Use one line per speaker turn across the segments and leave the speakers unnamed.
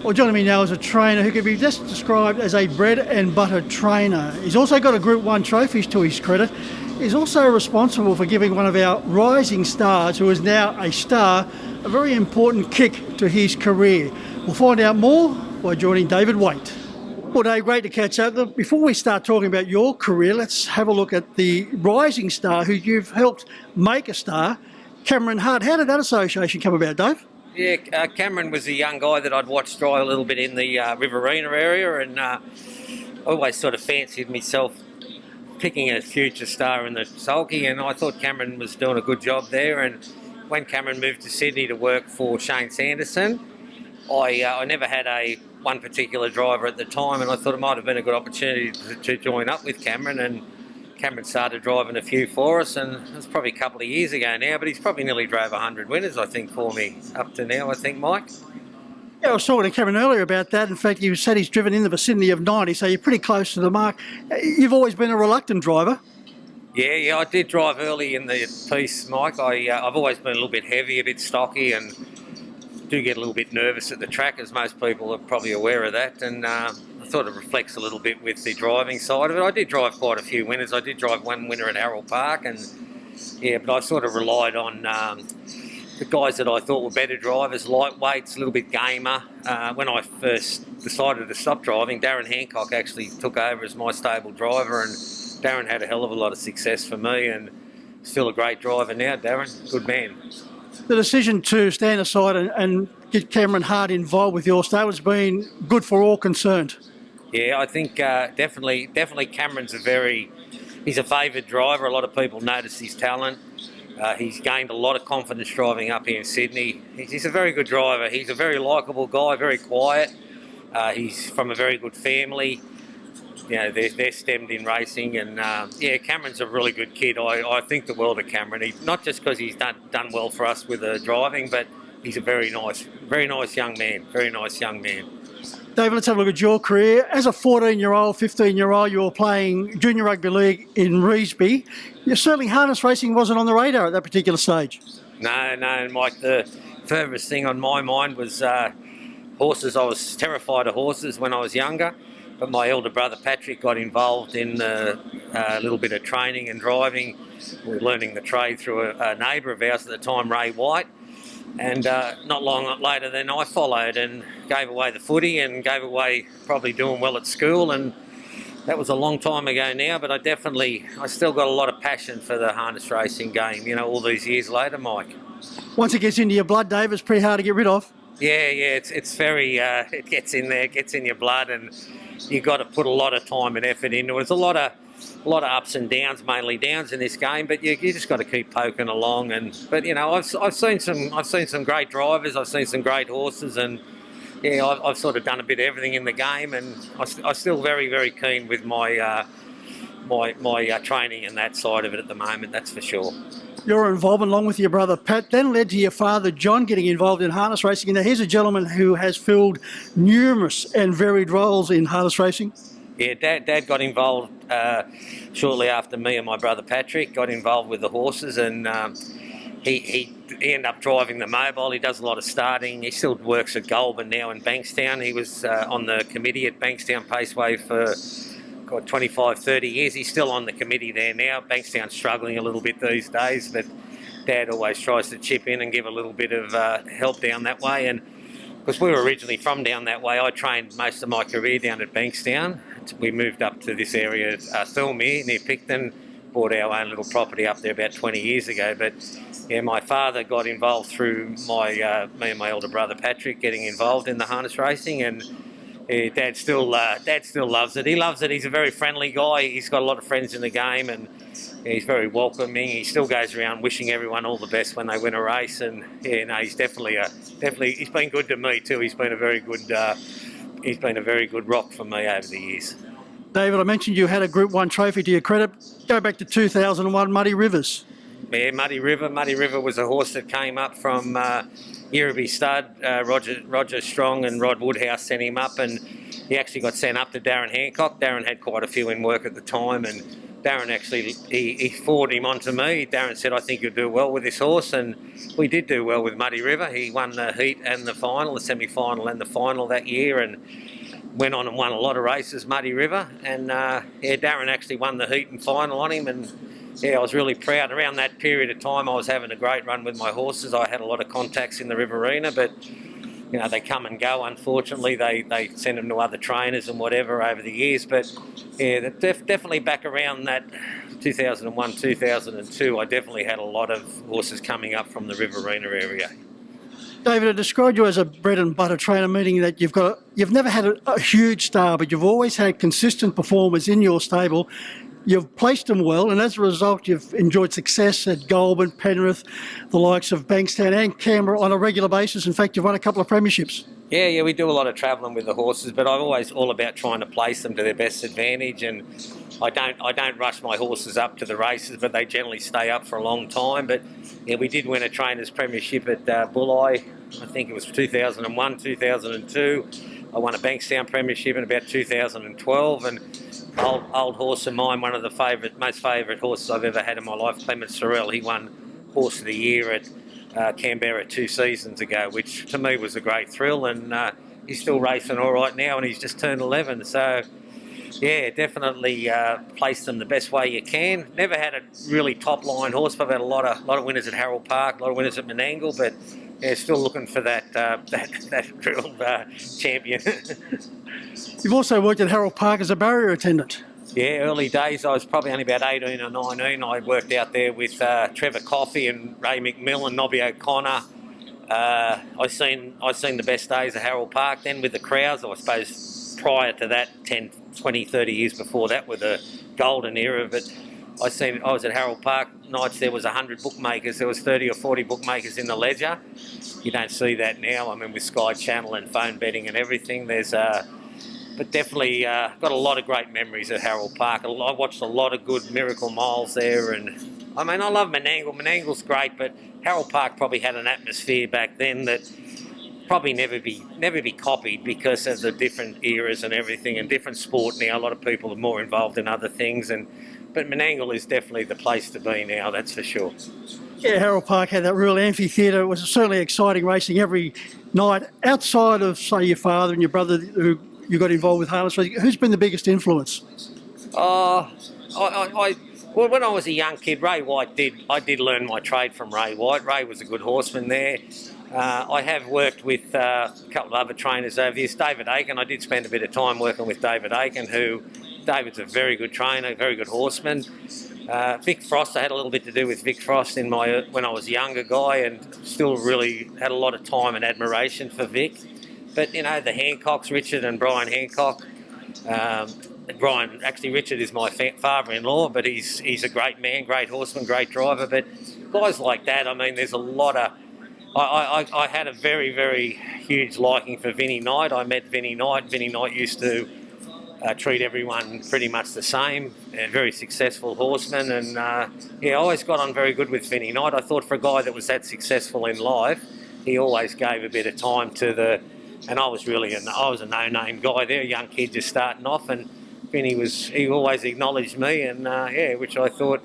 Well, joining me now is a trainer who could be just described as a bread and butter trainer. He's also got a Group 1 trophies to his credit. He's also responsible for giving one of our rising stars, who is now a star, a very important kick to his career. We'll find out more by joining David Waite. Well, Dave, great to catch up. Look, before we start talking about your career, let's have a look at the rising star who you've helped make a star, Cameron Hart. How did that association come about, Dave?
Yeah, Cameron was a young guy that I'd watched drive a little bit in the Riverina area, and I always sort of fancied myself picking a future star in the sulky, and I thought Cameron was doing a good job there. And when Cameron moved to Sydney to work for Shane Sanderson, I never had one particular driver at the time, and I thought it might have been a good opportunity to join up with Cameron. And Cameron started driving a few for us, and it was probably a couple of years ago now, but he's probably nearly drove 100 winners, I think, for me up to now, I think, Mike.
Yeah, I was talking to Cameron earlier about that. In fact, he said he's driven in the vicinity of 90, so you're pretty close to the mark. You've always been a reluctant driver.
Yeah, I did drive early in the piece, Mike. I've always been a little bit heavy, a bit stocky, and do get a little bit nervous at the track, as most people are probably aware of that. And I thought it reflects a little bit with the driving side of it. I did drive quite a few winners. I did drive one winner at Harold Park, and yeah, but I sort of relied on the guys that I thought were better drivers, lightweights, a little bit gamer. When I first decided to stop driving, Darren Hancock actually took over as my stable driver, and Darren had a hell of a lot of success for me, and still a great driver now, Darren. Good man.
The decision to stand aside and get Cameron Hart involved with your stable has been good for all concerned.
Yeah, I think definitely Cameron's he's a favoured driver. A lot of people notice his talent. He's gained a lot of confidence driving up here in Sydney. He's a very good driver. He's a very likeable guy, very quiet. He's from a very good family. You know, they're stemmed in racing, and yeah, Cameron's a really good kid. I think the world of Cameron. Not just because he's done well for us with the driving, but he's a very nice young man. Very nice young man.
David, let's have a look at your career. As a 14-year-old, 15-year-old, you were playing junior rugby league in Revesby. Certainly harness racing wasn't on the radar at that particular stage.
No, Mike. The furthest thing on my mind was horses. I was terrified of horses when I was younger. But my elder brother Patrick got involved in a little bit of training and driving. We were learning the trade through a neighbour of ours at the time, Ray White. And not long later then I followed and gave away the footy and gave away probably doing well at school. And that was a long time ago now, but I still got a lot of passion for the harness racing game, you know, all these years later, Mike.
Once it gets into your blood, Dave, it's pretty hard to get rid of.
Yeah, it's very, it gets in there, it gets in your blood, and you've got to put a lot of time and effort into it. There's a lot of ups and downs, mainly downs in this game, but you just got to keep poking along. But you know, I've seen some great drivers, I've seen some great horses, and yeah, I've sort of done a bit of everything in the game, and I'm still very, very keen with my training and that side of it at the moment. That's for sure.
Your involvement, along with your brother Pat, then led to your father John getting involved in harness racing. And now here's a gentleman who has filled numerous and varied roles in harness racing.
Yeah, Dad got involved shortly after me and my brother Patrick got involved with the horses, and he ended up driving the mobile. He does a lot of starting. He still works at Goulburn now in Bankstown. He was on the committee at Bankstown Paceway for 25, 30 years. He's still on the committee there now. Bankstown's struggling a little bit these days, but Dad always tries to chip in and give a little bit of help down that way. And because we were originally from down that way, I trained most of my career down at Bankstown. We moved up to this area, Thilmere, near Picton, bought our own little property up there about 20 years ago. But yeah, my father got involved through me and my older brother Patrick getting involved in the harness racing, and yeah, Dad still loves it. He loves it. He's a very friendly guy. He's got a lot of friends in the game, and he's very welcoming. He still goes around wishing everyone all the best when they win a race. And yeah, no, he's definitely he's been good to me too. He's been a very good rock for me over the years.
David, I mentioned you had a Group 1 trophy to your credit. Go back to 2001, Muddy Rivers.
Yeah, Muddy River was a horse that came up from Irriby Stud. Roger Strong and Rod Woodhouse sent him up, and he actually got sent up to Darren Hancock. Darren had quite a few in work at the time, and Darren actually, he forwarded him on to me. Darren said, I think you'll do well with this horse, and we did do well with Muddy River. He won the heat and the final, the semi-final and the final that year, and went on and won a lot of races, Muddy River. And Darren actually won the heat and final on him, and I was really proud. Around that period of time, I was having a great run with my horses. I had a lot of contacts in the Riverina, but they come and go, unfortunately. They send them to other trainers and whatever over the years. But definitely back around that 2001, 2002, I definitely had a lot of horses coming up from the Riverina area.
David, I described you as a bread and butter trainer, meaning that you've never had a huge star, but you've always had consistent performers in your stable. You've placed them well, and as a result, you've enjoyed success at Goulburn, Penrith, the likes of Bankstown and Canberra on a regular basis. In fact, you've won a couple of premierships.
Yeah, we do a lot of travelling with the horses, but I'm always all about trying to place them to their best advantage. And I don't rush my horses up to the races, but they generally stay up for a long time. But we did win a trainers' premiership at Bulli. I think it was 2001, 2002. I won a Bankstown premiership in about 2012, and old horse of mine, one of the most favourite horses I've ever had in my life, Clement Sorrell. He won Horse of the Year at Canberra 2 seasons ago, which to me was a great thrill, and he's still racing all right now, and he's just turned 11. So, definitely place them the best way you can. Never had a really top-line horse, but I've had a lot of winners at Harold Park, a lot of winners at Menangle, but still looking for that real champion.
You've also worked at Harold Park as a barrier attendant.
Yeah, early days. I was probably only about 18 or 19. I worked out there with Trevor Coffey and Ray McMillan and Nobby O'Connor. I seen the best days of Harold Park then with the crowds. I suppose prior to that, 10, 20, 30 years before that, with the golden era. But I was at Harold Park nights. There was 100 bookmakers. There was 30 or 40 bookmakers in the ledger. You don't see that now. I mean, with Sky Channel and phone betting and everything, but definitely got a lot of great memories at Harold Park. I watched a lot of good Miracle Miles there, and I mean, I love Menangle. Menangle's great, but Harold Park probably had an atmosphere back then that probably never be copied because of the different eras and everything, and different sport now. A lot of people are more involved in other things, but Menangle is definitely the place to be now. That's for sure.
Yeah, Harold Park had that real amphitheatre. It was certainly exciting racing every night. Outside of, say, your father and your brother who you got involved with harness racing, who's been the biggest influence?
Well, when I was a young kid, I did learn my trade from Ray White. Ray was a good horseman there. I have worked with a couple of other trainers over the years. David Aiken, I did spend a bit of time working with David Aiken, David's a very good trainer, very good horseman. Vic Frost, I had a little bit to do with Vic Frost when I was a younger guy, and still really had a lot of time and admiration for Vic. But, the Hancocks, Richard and Brian Hancock. Richard is my father-in-law, but he's a great man, great horseman, great driver. But guys like that, I mean, there's a lot of... I had a very, very huge liking for Vinnie Knight. I met Vinnie Knight. Vinnie Knight used to treat everyone pretty much the same. A very successful horseman, and I always got on very good with Vinnie Knight. I thought for a guy that was that successful in life, he always gave a bit of time to the... And I was a no-name guy there, a young kid just starting off, and he always acknowledged me, and which I thought,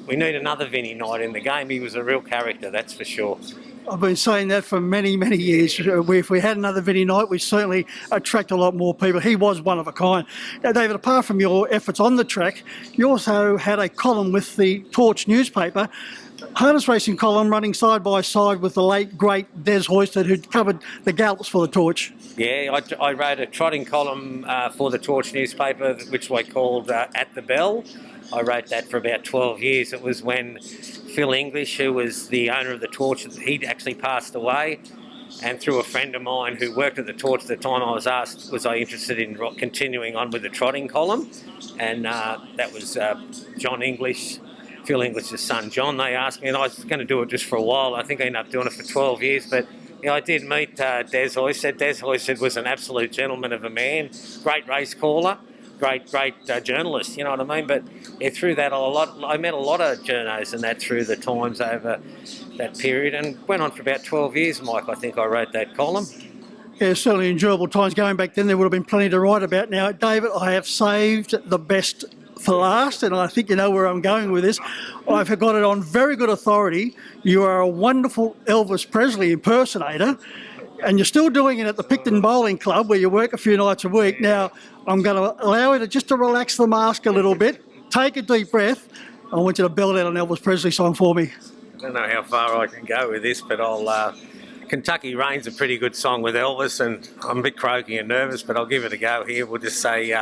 we need another Vinnie Knight in the game. He was a real character, that's for sure.
I've been saying that for many, many years. If we had another Vinnie Knight, we'd certainly attract a lot more people. He was one of a kind. Now, David, apart from your efforts on the track, you also had a column with the Torch newspaper, harness racing column running side by side with the late, great Des Hoysted, who covered the gallops for the Torch. Yeah,
I wrote a trotting column for the Torch newspaper, which I called At the Bell. I wrote that for about 12 years. It was when Phil English, who was the owner of the Torch, he'd actually passed away. And through a friend of mine who worked at the Torch at the time, I was asked, was I interested in continuing on with the trotting column? And that was John English, Phil English's son John. They asked me, and I was going to do it just for a while. I think I ended up doing it for 12 years. But I did meet Des Hoysted. Des Hoysted was an absolute gentleman of a man, great race caller, great journalist, you know what I mean? But through that, I met a lot of journos and that through the times over that period, and went on for about 12 years, Mike. I think I wrote that column.
Yeah, certainly enjoyable times going back then. There would have been plenty to write about. Now, David, I have saved the best for last, and I think you know where I'm going with this. I've got it on very good authority. You are a wonderful Elvis Presley impersonator, and you're still doing it at the Picton Bowling Club where you work a few nights a week. Now, I'm going to allow you to relax the mask a little bit, take a deep breath. I want you to belt out an Elvis Presley song for me.
I don't know how far I can go with this, but I'll... Kentucky Rain's a pretty good song with Elvis, and I'm a bit croaky and nervous, but I'll give it a go here. We'll just say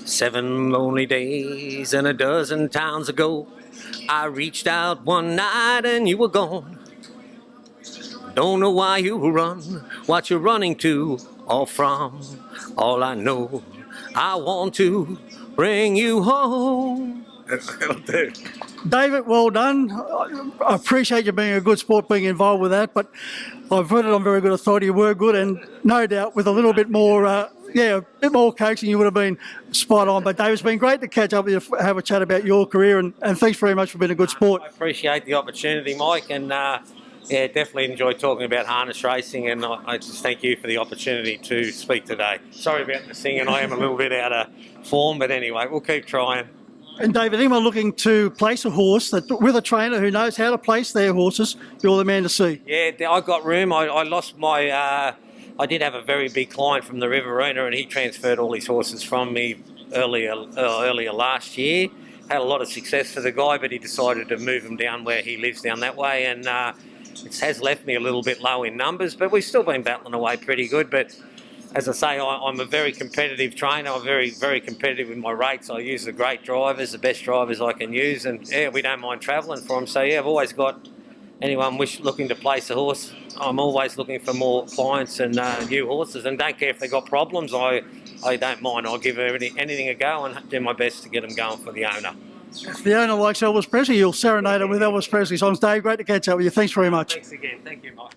7 lonely days and a dozen towns ago, I reached out one night and you were gone. Don't know why you run, what you're running to or from. All I know, I want to bring you home. That'll do.
David, well done. I appreciate you being a good sport, being involved with that, but I've heard it on very good authority. You were good, and no doubt with a little bit more, a bit more coaching, you would have been spot on. But David, it's been great to catch up with you, have a chat about your career, and thanks very much for being a good sport.
I appreciate the opportunity, Mike, and definitely enjoyed talking about harness racing, and I just thank you for the opportunity to speak today. Sorry about the singing, I am a little bit out of form, but anyway, we'll keep trying.
And David, anyone looking to place a horse with a trainer who knows how to place their horses, you're the man to see.
Yeah, I got room. I lost my... I did have a very big client from the Riverina, and he transferred all his horses from me earlier last year. Had a lot of success for the guy, but he decided to move them down where he lives down that way, and it has left me a little bit low in numbers, but we've still been battling away pretty good. But as I say, I'm a very competitive trainer. I'm very, very competitive with my rates. I use the great drivers, the best drivers I can use, and we don't mind travelling for them. So I've always got anyone looking to place a horse. I'm always looking for more clients and new horses, and don't care if they've got problems. I don't mind. I'll give anything a go and do my best to get them going for the owner.
If the owner likes Elvis Presley, you'll serenade him with Elvis Presley songs. Dave, great to catch up with you. Thanks very much.
Thanks again. Thank you, Mike.